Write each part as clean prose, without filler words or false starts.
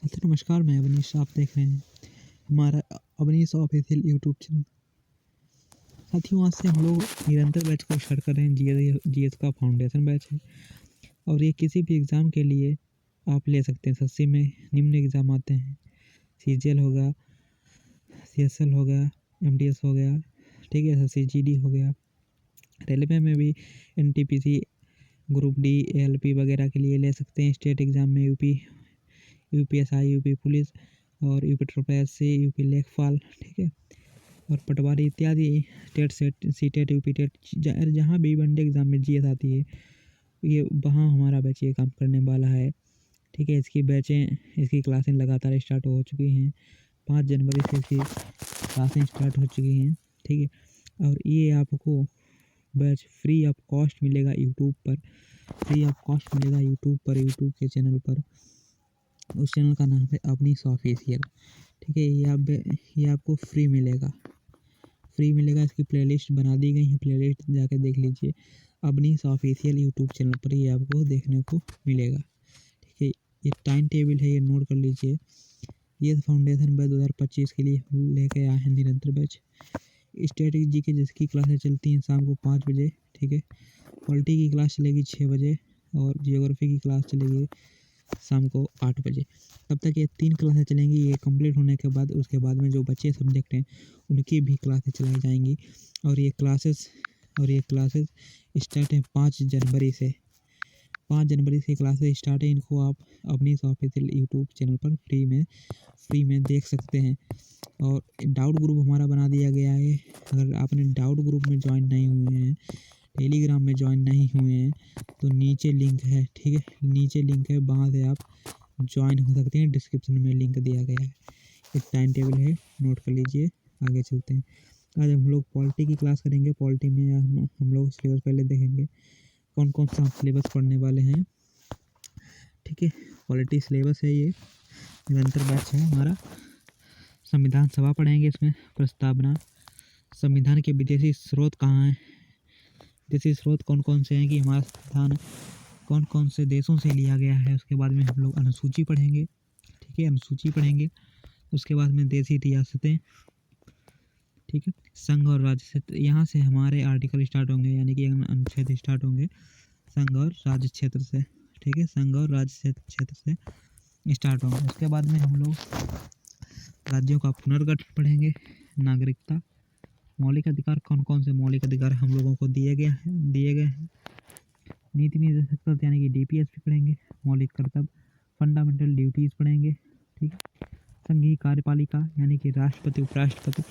साथियों नमस्कार, मैं अवनीश। आप देख रहे हैं हमारा अवनीश ऑफिशियल यूट्यूब चैनल। साथियों आज से हम लोग निरंतर बैच को स्टार्ट कर रहे हैं। जीएस का फाउंडेशन बैच है और ये किसी भी एग्ज़ाम के लिए आप ले सकते हैं। एसएससी में निम्न एग्ज़ाम आते हैं, सीजीएल होगा, सीएसएल होगा, एमटीएस हो गया, ठीक है, एसएससी जीडी हो गया। रेलवे में भी एनटीपीसी, ग्रुप डी, एएलपी वगैरह के लिए ले सकते हैं। स्टेट एग्ज़ाम में यूपीएसआई, यूपी पुलिस और यूपी ट्रिपल यूपी लेखपाल, ठीक है, और पटवारी इत्यादि TET SET CTET UP TET जहाँ भी वनडे एग्ज़ाम में जीएस आती है ये वहाँ हमारा बैच ये काम करने वाला है, ठीक है। इसकी क्लासें लगातार स्टार्ट हो चुकी हैं। 5 जनवरी से इसकी क्लासें स्टार्ट हो चुकी हैं, ठीक है। और ये आपको बैच फ्री ऑफ कॉस्ट मिलेगा यूट्यूब पर। यूट्यूब के चैनल पर। उस चैनल का नाम है अवनीश ऑफिशियल, ठीक है। ये आपको फ्री मिलेगा। इसकी प्लेलिस्ट बना दी गई है, प्लेलिस्ट जाके देख लीजिए। अवनीश ऑफिशियल यूट्यूब चैनल पर ये आपको देखने को मिलेगा, ठीक है। ये टाइम टेबल है, ये नोट कर लीजिए। ये फाउंडेशन बैच 2025 के लिए लेके आए हैं निरंतर बैच। स्ट्रेटेजी की जिसकी क्लासें चलती हैं शाम को 5 बजे, ठीक है। पॉलिटी की क्लास चलेगी 6 बजे और जियोग्राफी की क्लास चलेगी शाम को 8 बजे। तब तक ये 3 क्लासें चलेंगी। ये कंप्लीट होने के बाद उसके बाद में जो बचे सब्जेक्ट हैं उनकी भी क्लासें चलाई जाएंगी। और ये क्लासेस स्टार्ट हैं 5 जनवरी से। 5 जनवरी से क्लासेस स्टार्ट है। इनको आप अपनी ऑफिशियल यूट्यूब चैनल पर फ्री में देख सकते हैं। और डाउट ग्रुप हमारा बना दिया गया है। अगर आपने डाउट ग्रुप में ज्वाइन नहीं हुए हैं, टेलीग्राम में ज्वाइन नहीं हुए हैं, तो नीचे लिंक है, ठीक है, नीचे लिंक है, वहाँ से आप ज्वाइन हो सकते हैं। डिस्क्रिप्शन में लिंक दिया गया है। एक टाइम टेबल है, नोट कर लीजिए। आगे चलते हैं। आज हम लोग पॉलिटी की क्लास करेंगे। पॉलिटी में हम लोग सिलेबस पहले देखेंगे कौन कौन सा सिलेबस पढ़ने वाले हैं, ठीक है। पॉलिटी सिलेबस है, ये निरंतर बैच है हमारा। संविधान सभा पढ़ेंगे, इसमें प्रस्तावना, संविधान के विदेशी स्रोत कहाँ हैं, विदेशी स्रोत कौन कौन से हैं कि हमारा संविधान कौन कौन से देशों से लिया गया है। उसके बाद में हम लोग अनुसूची पढ़ेंगे, ठीक है, अनुसूची पढ़ेंगे। उसके बाद में देशी रियासतें, ठीक है, संघ और राज्य क्षेत्र। यहाँ से हमारे आर्टिकल स्टार्ट होंगे, यानी कि अनुच्छेद स्टार्ट होंगे संघ और राज्य क्षेत्र से, ठीक है, संघ और राज्य क्षेत्र से स्टार्ट होंगे। उसके बाद में हम लोग राज्यों का पुनर्गठन पढ़ेंगे। नागरिकता, मौलिक अधिकार, कौन कौन से मौलिक अधिकार हम लोगों को दिए गए हैं। नीति निर्देशक तत्व यानी कि डीपीएस भी पढ़ेंगे। मौलिक कर्तव्य, फंडामेंटल ड्यूटीज़ पढ़ेंगे, ठीक है। संघीय कार्यपालिका यानी कि राष्ट्रपति, उपराष्ट्रपति,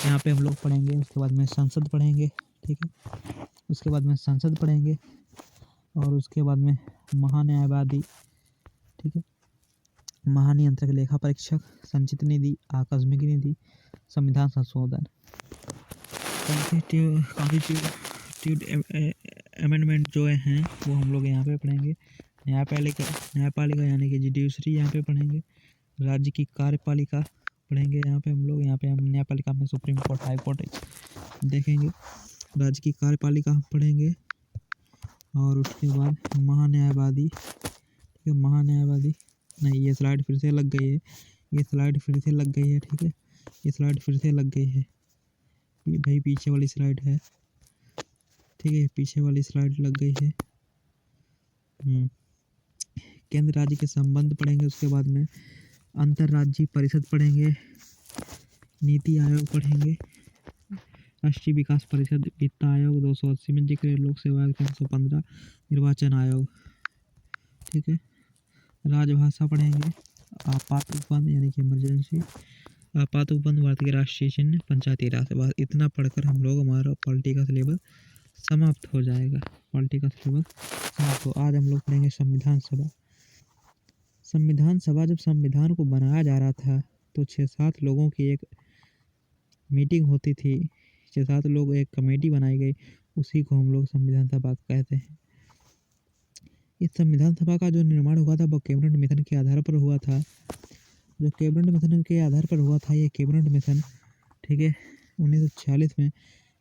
यहाँ पे हम लोग पढ़ेंगे। उसके बाद में संसद पढ़ेंगे, ठीक है। उसके बाद में संसद पढ़ेंगे और उसके बाद में महान्यायवादी, ठीक है, महानियंत्रक, लेखा परीक्षक, संचित निधि, आकस्मिक निधि, संविधान संशोधन, कॉन्स्टिट्यूट अमेंडमेंट जो हैं वो हम लोग यहाँ पे पढ़ेंगे। न्यायपालिका यानी कि जुडिशरी यहाँ पे पढ़ेंगे। राज्य की कार्यपालिका पढ़ेंगे यहाँ पे हम लोग। यहाँ पे हम न्यायपालिका में सुप्रीम कोर्ट, हाई कोर्ट देखेंगे। राज्य की कार्यपालिका हम पढ़ेंगे और उसके बाद महान्यायवादी, ठीक है, महान्यायवादी नहीं, ये स्लाइड फिर से लग गई है, ठीक है, ये स्लाइड फिर से लग गई है। ये भाई पीछे वाली स्लाइड है, ठीक है, पीछे वाली स्लाइड लग गई है। केंद्र राज्य के संबंध पढ़ेंगे। उसके बाद में अंतर्राज्यीय परिषद पढ़ेंगे। नीति आयोग पढ़ेंगे। राष्ट्रीय विकास परिषद, वित्त आयोग, 280 में जिक्र, लोक सेवा आयोग 315, निर्वाचन आयोग, ठीक है। राजभाषा पढ़ेंगे। आपात उपबंध यानी कि इमरजेंसी, आपात उपबंध, भारत के राष्ट्रीय चिन्ह, पंचायती राज। इतना पढ़कर हम लोग हमारा पॉलिटी का सिलेबस समाप्त हो जाएगा। तो आज हम लोग पढ़ेंगे संविधान सभा। जब संविधान को बनाया जा रहा था तो 6-7 लोगों की एक मीटिंग होती थी। 6-7 लोग, एक कमेटी बनाई गई, उसी को हम लोग संविधान सभा कहते हैं। इस संविधान सभा का जो निर्माण हुआ था वो कैबिनेट मिशन के आधार पर हुआ था। ये कैबिनेट मिशन, ठीक है, 1946 में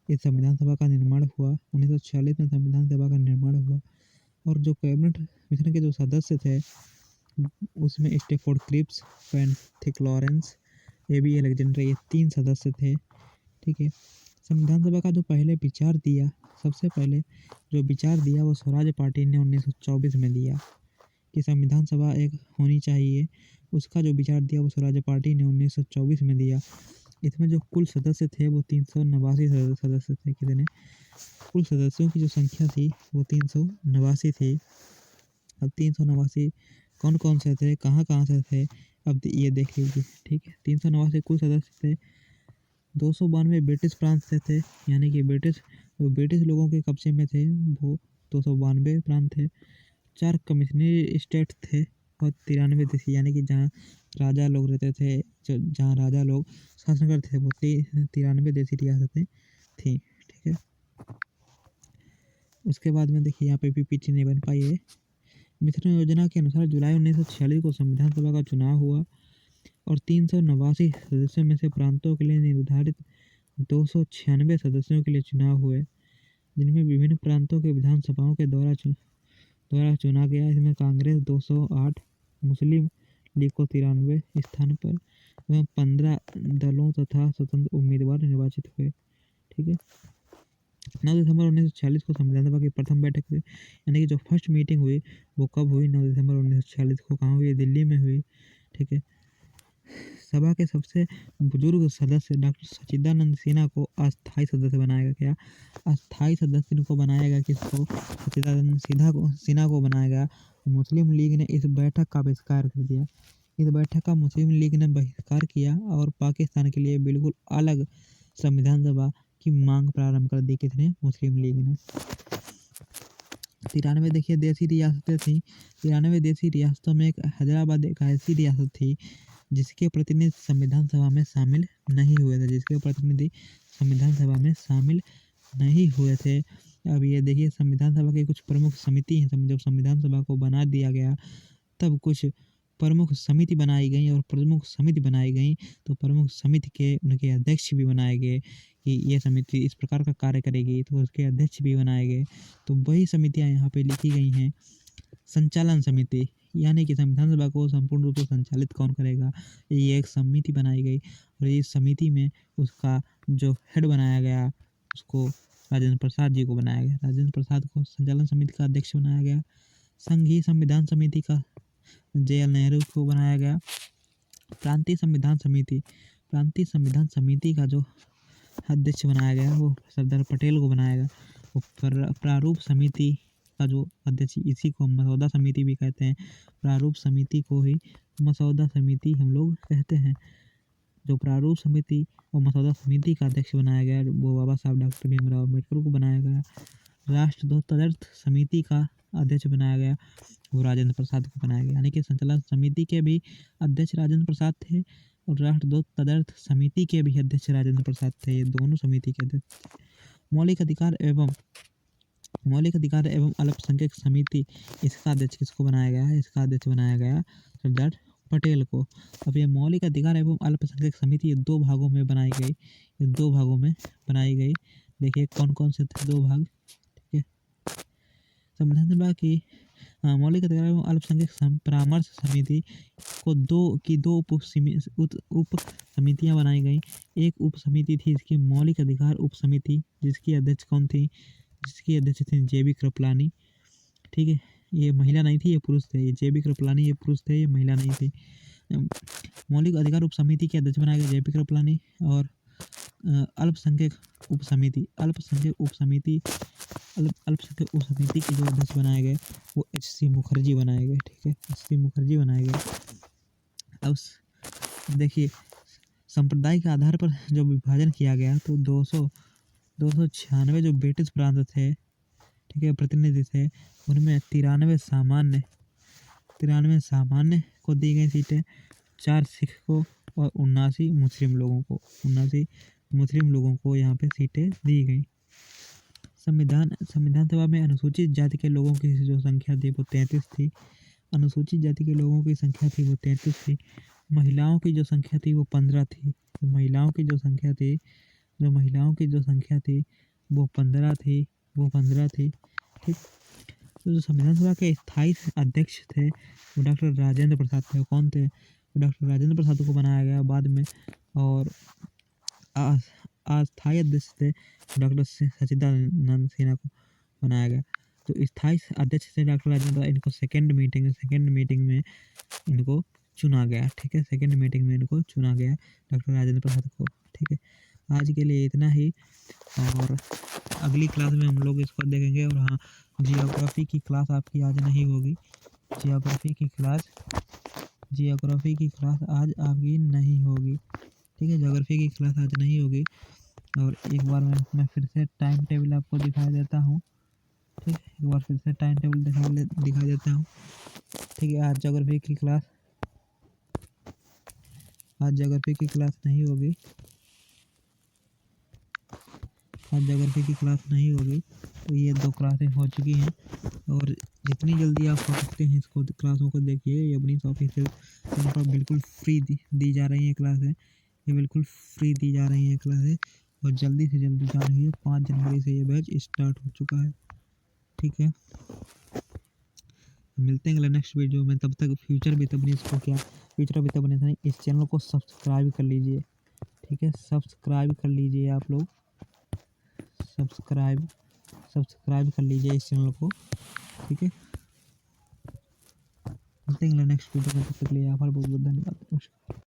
इस संविधान सभा का निर्माण हुआ। 1946 में संविधान सभा का निर्माण हुआ और जो कैबिनेट मिशन के जो सदस्य थे उसमें Stafford Cripps, Frederick Lawrence, A B Alexander, ये 3 सदस्य थे। ठीक है। संविधान सभा का जो पहले विचार दिया, सबसे पहले जो विचार दिया वो स्वराज पार्टी ने 1924 में दिया कि संविधान सभा एक होनी चाहिए। उसका जो विचार दिया वो स्वराज पार्टी ने 1924 में दिया। इसमें जो कुल सदस्य थे वो 389 सदस्य थे। कितने? कुल सदस्यों की जो संख्या थी वो 389 थी। अब 389 कौन कौन से थे, कहाँ कहाँ से थे, अब ये देख लीजिए। ठीक है। 389 कुल सदस्य थे। 292 ब्रिटिश प्रांत से थे, यानी कि ब्रिटिश लोगों के कब्जे में थे वो 292 प्रांत थे। 4 कमिश्नरी स्टेट थे और 93 देशी, यानी कि जहाँ राजा लोग रहते थे, जहाँ राजा लोग शासन करते थे वो 93 देशी रियासतें थी। ठीक है। उसके बाद में देखिए यहाँ पे पीपीटी नहीं बन पाई है। मिशन योजना के अनुसार जुलाई 1946 को संविधान सभा का चुनाव हुआ और 389 सदस्यों में से प्रांतों के लिए निर्धारित 296 सदस्यों के लिए चुनाव हुए, जिनमें विभिन्न प्रांतों के विधानसभाओं के द्वारा चुना गया। इसमें कांग्रेस 208, मुस्लिम लीग को 93 स्थान पर एवं 15 दलों तथा स्वतंत्र उम्मीदवार निर्वाचित हुए। ठीक है। 9 दिसंबर 1946 को संविधान सभा की प्रथम बैठक हुई, यानी कि जो फर्स्ट मीटिंग हुई वो कब हुई? 9 दिसंबर 1946 को। कहाँ हुई? दिल्ली में हुई। ठीक है। सभा के सबसे बुजुर्ग सदस्य डॉक्टर सच्चिदानंद सिन्हा को अस्थायी सदस्य बनाया गया। अस्थायी सदस्य को बनाया गया किसको? सच्चिदानंद सिन्हा को बनाया गया। मुस्लिम लीग ने इस बैठक का बहिष्कार कर दिया। इस बैठक का मुस्लिम लीग ने बहिष्कार किया और पाकिस्तान के लिए बिल्कुल अलग संविधान सभा की मांग प्रारंभ कर दी। किसने? मुस्लिम लीग ने। 93 देखिए देशी रियासतें थी। 93 देशी रियासतों में एक हैदराबाद एक ऐसी रियासत थी जिसके प्रतिनिधि संविधान सभा में शामिल नहीं हुए थे। अब ये देखिए संविधान सभा की कुछ प्रमुख समिति हैं। जब संविधान सभा को बना दिया गया तब कुछ प्रमुख समिति बनाई गई और प्रमुख समिति बनाई गई तो प्रमुख समिति के उनके अध्यक्ष भी बनाए गए कि ये समिति इस प्रकार का कार्य करेगी, तो उसके अध्यक्ष भी बनाए गए। तो वही समितियां यहाँ पे लिखी गई हैं। संचालन समिति, यानी कि संविधान सभा को संपूर्ण रूप से संचालित कौन करेगा, ये एक समिति बनाई गई और इस समिति में उसका जो हेड बनाया गया उसको राजेंद्र प्रसाद जी को बनाया गया। राजेंद्र प्रसाद को संचालन समिति का अध्यक्ष बनाया गया। संघीय संविधान समिति का JL नेहरू को बनाया गया। प्रांतीय संविधान समिति का जो अध्यक्ष बनाया गया वो सरदार पटेल को बनाया गया। प्रारूप समिति का जो अध्यक्ष, इसी को मसौदा समिति भी कहते हैं। प्रारूप समिति को ही मसौदा समिति हम लोग कहते हैं। जो प्रारूप समिति और मसौदा समिति का अध्यक्ष बनाया गया वो बाबा साहब डॉक्टर भीमराव अम्बेडकर को बनाया गया। राष्ट्रध्वज तदर्थ समिति का अध्यक्ष बनाया गया वो राजेंद्र प्रसाद को बनाया गया, यानी कि संचालन समिति के भी अध्यक्ष राजेंद्र प्रसाद थे और राष्ट्रध्वज तदर्थ समिति के भी अध्यक्ष राजेंद्र प्रसाद थे। ये दोनों समिति के अध्यक्ष। मौलिक अधिकार एवं अल्पसंख्यक समिति, इसका अध्यक्ष किसको बनाया गया है? इसका अध्यक्ष बनाया गया सरदार पटेल को। अब ये मौलिक अधिकार एवं अल्पसंख्यक समिति ये 2 भागों में बनाई गई। देखिए कौन कौन से थे 2 भाग। ठीक है। संविधान सभा की मौलिक अधिकार एवं अल्पसंख्यक परामर्श समिति को 2 उप समितियां बनाई गई। एक उप समिति थी इसकी मौलिक अधिकार उप समिति, जिसकी अध्यक्ष कौन थी? जिसकी अध्यक्ष थी JB कृपलानी। ठीक है। ये महिला नहीं थी, ये पुरुष थे। ये JB कृपलानी ये पुरुष थे, ये महिला नहीं थी। मौलिक अधिकार उप समिति के अध्यक्ष बनाए गए JB कृपलानी और अल्पसंख्यक उप समिति के जो अध्यक्ष बनाए गए वो HC मुखर्जी बनाए गए। ठीक है। HC मुखर्जी बनाए गए। अब देखिए संप्रदाय के आधार पर जो विभाजन किया गया तो 296 जो ब्रिटिश प्रांत थे, ठीक है, प्रतिनिधि थे, उनमें 93 सामान्य को दी गई सीटें, 4 सिख को और 79 मुस्लिम लोगों को यहाँ पे सीटें दी गई। संविधान सभा में अनुसूचित जाति के लोगों की जो संख्या थी वो 33 थी। अनुसूचित जाति के लोगों की संख्या थी वो 33 थी। महिलाओं की जो संख्या थी वो 15 थी। तो महिलाओं की जो संख्या थी वो 15 थी। ठीक। तो जो संविधान सभा के स्थायी अध्यक्ष थे वो डॉक्टर राजेंद्र प्रसाद थे। कौन थे? डॉक्टर राजेंद्र प्रसाद को बनाया गया बाद में। और अस्थायी अध्यक्ष थे डॉक्टर सच्चिदानंद सिन्हा को बनाया गया। तो स्थायी अध्यक्ष थे डॉक्टर राजेंद्र, इनको सेकेंड मीटिंग में इनको चुना गया। ठीक है, सेकेंड मीटिंग में इनको चुना गया डॉक्टर राजेंद्र प्रसाद को। ठीक है, आज के लिए इतना ही, और अगली क्लास में हम लोग इसको देखेंगे। और हाँ, जियोग्राफी की क्लास आपकी आज नहीं होगी। जियोग्राफी की क्लास आज आपकी नहीं होगी। ठीक है, ज्योग्राफी की क्लास आज नहीं होगी। और एक बार मैं फिर से टाइम टेबल आपको दिखा देता हूँ। ठीक है, एक बार फिर से टाइम टेबल दिखा देता हूँ। ठीक है, आज ज्योग्राफी की क्लास नहीं होगी। आज ज्योग्राफी की क्लास नहीं होगी। तो ये 2 क्लासें हो चुकी हैं, और जितनी जल्दी आप हो सकते हैं इसको क्लासों को देखिए। ये अपनी ऑफिशियल चैनल पर बिल्कुल फ्री दी जा रही हैं क्लासें। ये बिल्कुल फ्री दी जा रही हैं क्लासें, और जल्दी से जल्दी जा रही है। 5 जनवरी से ये बैच स्टार्ट हो चुका है। ठीक है, मिलते हैं अगले नेक्स्ट वीडियो में। तब तक फ्यूचर वित्त नहीं, इस चैनल को सब्सक्राइब कर लीजिए। ठीक है, सब्सक्राइब कर लीजिए आप लोग, सब्सक्राइब कर लीजिए इस चैनल को। ठीक है, मिलते हैं अगले नेक्स्ट वीडियो में। तब तक के लिए आभार, बहुत बहुत धन्यवाद, नमस्कार।